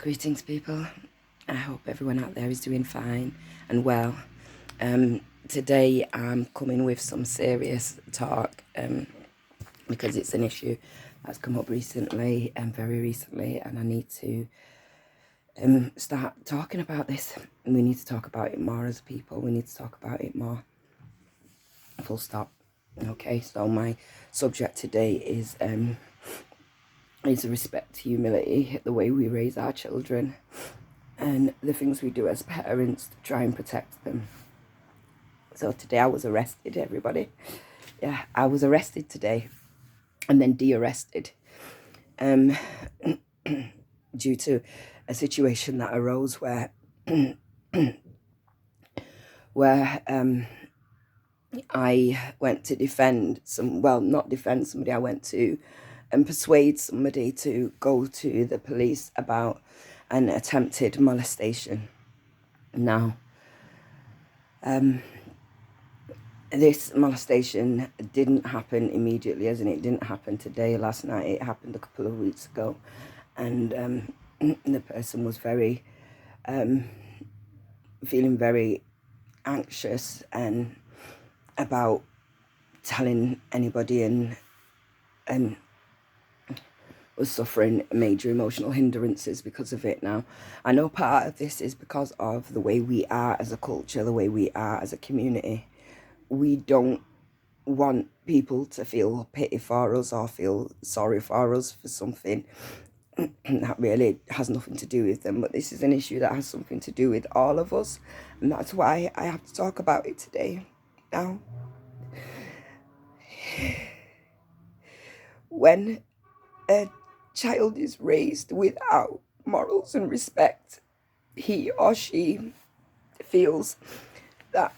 Greetings, people. I hope everyone out there is doing fine and well. Today I'm coming with some serious talk because it's an issue that's come up recently and very recently, and I need to start talking about this. We need to talk about it more as people. We need to talk about it more. Full stop. Okay, so my subject today is respect, humility, the way we raise our children, and the things we do as parents to try and protect them. So today I was arrested, everybody. Yeah, I was arrested today and then de-arrested due to a situation that arose where I went to defend not defend somebody, I went to persuade somebody to go to the police about an attempted molestation. Now, this molestation didn't happen immediately, as in it didn't happen today, last night. It happened a couple of weeks ago, and the person was feeling very anxious and about telling anybody, and was suffering major emotional hindrances because of it. Now, I know part of this is because of the way we are as a culture, the way we are as a community. We don't want people to feel pity for us or feel sorry for us for something that really has nothing to do with them. But this is an issue that has something to do with all of us, and that's why I have to talk about it today. Now, when a child is raised without morals and respect, he or she feels that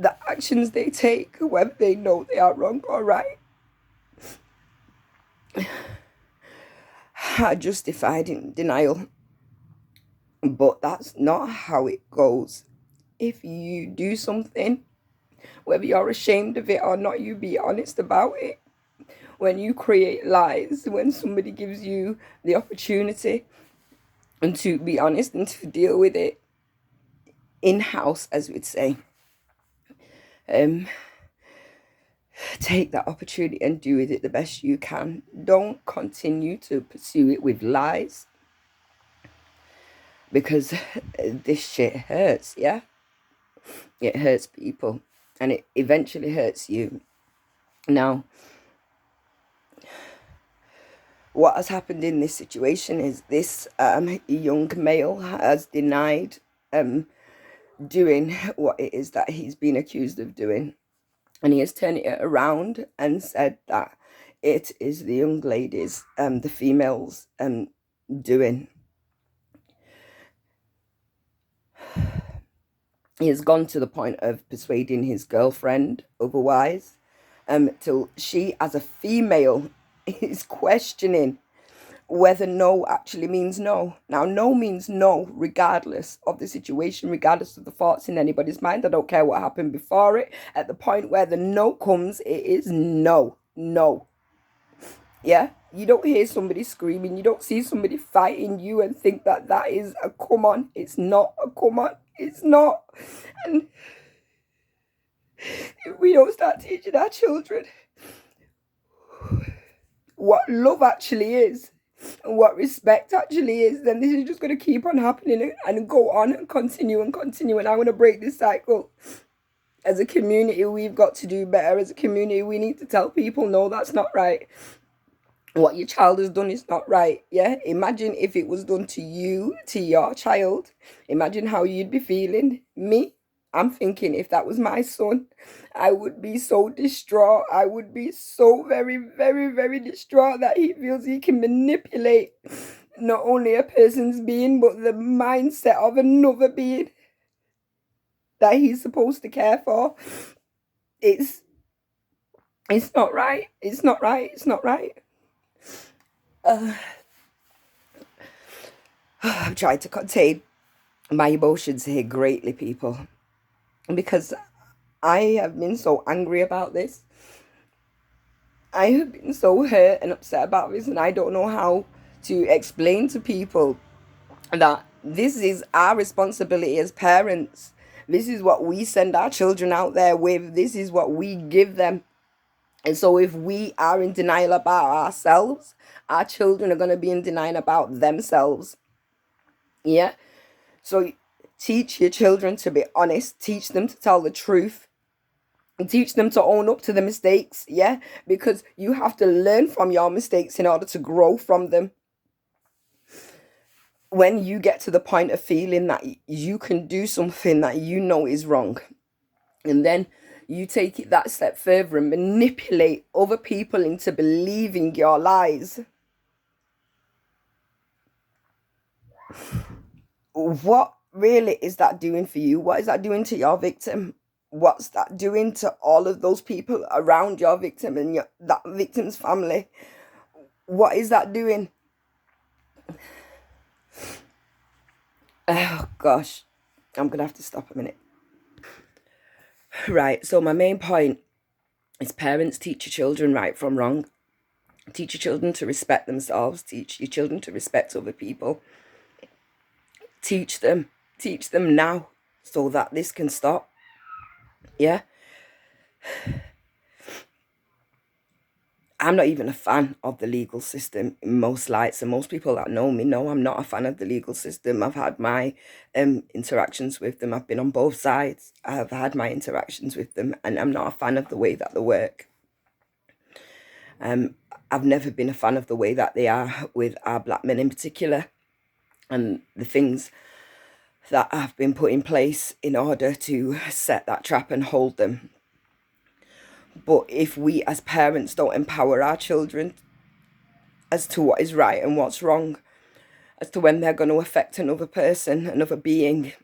the actions they take, whether they know they are wrong or right, are justified in denial. But that's not how it goes. If you do something, whether you're ashamed of it or not, you be honest about it. When you create lies, when somebody gives you the opportunity and to be honest and to deal with it in-house, as we'd say, take that opportunity and do with it the best you can. Don't continue to pursue it with lies, because this shit hurts. Yeah, it hurts people, and it eventually hurts you. Now, what has happened in this situation is this young male has denied doing what it is that he's been accused of doing, and he has turned it around and said that it is the young ladies, the females, doing. He has gone to the point of persuading his girlfriend otherwise, till she, as a female, is questioning whether no actually means no. Now, no means no, regardless of the situation, regardless of the thoughts in anybody's mind. I don't care what happened before it. At the point where the no comes, it is no. No. Yeah? You don't hear somebody screaming. You don't see somebody fighting you and think that that is a come on. It's not a come on. It's not. And if we don't start teaching our children what love actually is and what respect actually is, then this is just going to keep on happening and go on and continue and continue. And I want to break this cycle. As a community, we've got to do better. As a community, we need to tell people, no, that's not right. What your child has done is not right. Yeah, imagine if it was done to you, to your child. Imagine how you'd be feeling. Me, I'm thinking if that was my son, I would be so distraught. I would be so very, very, very distraught that he feels he can manipulate not only a person's being, but the mindset of another being that he's supposed to care for. It's not right. It's not right. It's not right. I've tried to contain my emotions here greatly, people, because I have been so angry about this. I have been so hurt and upset about this, and I don't know how to explain to people that this is our responsibility as parents. This is what we send our children out there with. This is what we give them. And so if we are in denial about ourselves, our children are going to be in denial about themselves. Yeah. So teach your children to be honest, teach them to tell the truth, and teach them to own up to the mistakes. Yeah. Because you have to learn from your mistakes in order to grow from them. When you get to the point of feeling that you can do something that you know is wrong, and then you take it that step further and manipulate other people into believing your lies, what really is that doing for you? What is that doing to your victim? What's that doing to all of those people around your victim and that victim's family? What is that doing? Oh gosh, I'm gonna have to stop a minute. Right, so my main point is parents, teach your children right from wrong. Teach your children to respect themselves. Teach your children to respect other people. Teach them now so that this can stop. Yeah. I'm not even a fan of the legal system in most lights, and most people that know me know I'm not a fan of the legal system. I've had my interactions with them. I've been on both sides. I've had my interactions with them, and I'm not a fan of the way that they work. I've never been a fan of the way that they are with our black men in particular, and the things that have been put in place in order to set that trap and hold them. But if we as parents don't empower our children as to what is right and what's wrong, as to when they're going to affect another person, another being,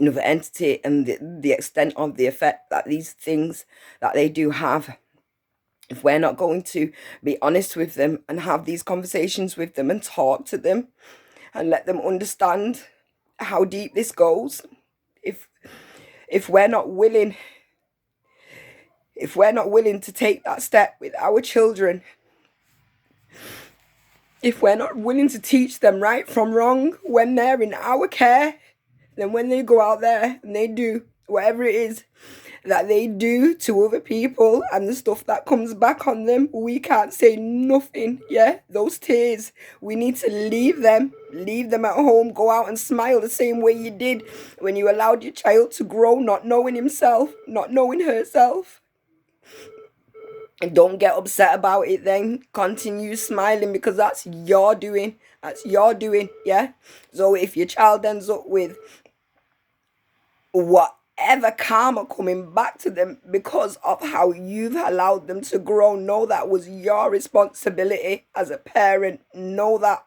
another entity, and the extent of the effect that these things that they do have, if we're not going to be honest with them and have these conversations with them and talk to them and let them understand how deep this goes, if we're not willing to take that step with our children, if we're not willing to teach them right from wrong when they're in our care, then when they go out there and they do whatever it is that they do to other people and the stuff that comes back on them, we can't say nothing. Yeah, those tears, we need to leave them at home. Go out and smile the same way you did when you allowed your child to grow, not knowing himself, not knowing herself. And don't get upset about it then. Continue smiling, because that's your doing. Yeah. So if your child ends up with whatever karma coming back to them because of how you've allowed them to grow, know that was your responsibility as a parent. Know that.